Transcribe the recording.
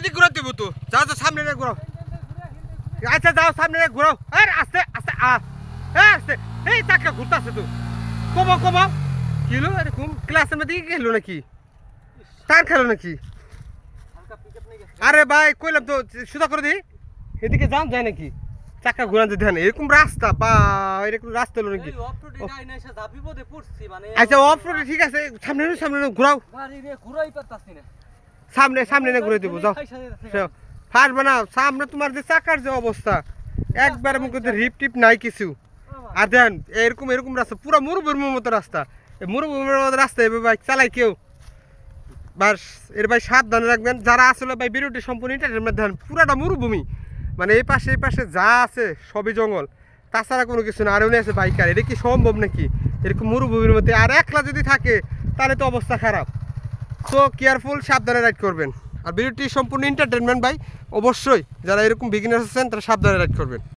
দিক ঘুরাতে দেবো তো যাও যাও সামনে রে ঘুরাও আচ্ছা যাও সামনে রে ঘুরাও আরে আস্তে আস্তে আস্তে এই চাকা ঘুরতেছে তো কমাও কমাও কি হলো এরকম ক্লাসের মধ্যে গেলো নাকি টান খেলো নাকি আরে ভাই কইলাম তো সুদা করে দিই এদিকে যান যায় নাকি চাকা ঘুরান যদি এরকম রাস্তা বা এরকম রাস্তা হলো নাকি আচ্ছা অফ রোডে ঠিক আছে সামনে সামনে ঘুরাও সামনে সামনে না ঘুরে দেবো যাও ফার্স্ট বানাও সামনে তোমার যে চাকার যে অবস্থা একবারে মুখে রিপ টিপ নাই কিছু আর দেন এরকম এরকম রাস্তা পুরো মরুভূমির মতো রাস্তা এই মরুভূমির মতো রাস্তা এবার বাইক চালাই কেউ বাস এর ভাই সাবধানে রাখবেন যারা আসলে ভাই বিরুটি সম্পূর্ণ এন্টারটেনমেন্ট দেন পুরাটা মরুভূমি মানে এই পাশে যা আছে সবই জঙ্গল তাছাড়া কোনো কিছু না আর উনি আছে বাইকার এটা কি সম্ভব নাকি এরকম মরুভূমির মধ্যে আর একলা যদি থাকে তাহলে তো অবস্থা খারাপ সো কেয়ারফুল সাবধানে রাইড করবেন আর ভিডিওটি সম্পূর্ণ এন্টারটেনমেন্ট ভাই অবশ্যই যারা এরকম বিগিনার্স আছেন তারা সাবধানে রাইড করবেন